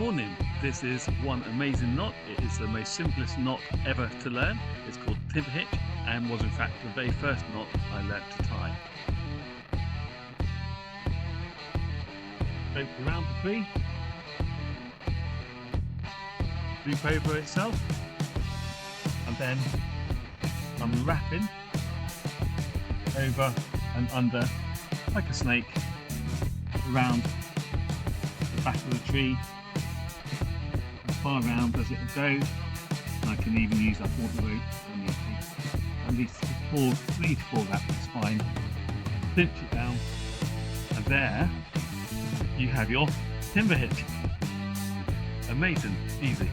Morning. This is one amazing knot. It is the most simplest knot ever to learn. It's called timber hitch and was in fact the very first knot I learnt to tie. Go around the tree, loop over itself, and then I'm wrapping over and under like a snake around the back of the tree, as far around as it will go, and I can even use up all the rope if I need to. At least 3 to 4 wraps is fine. Cinch it down, and there you have your timber hitch. Amazing, easy.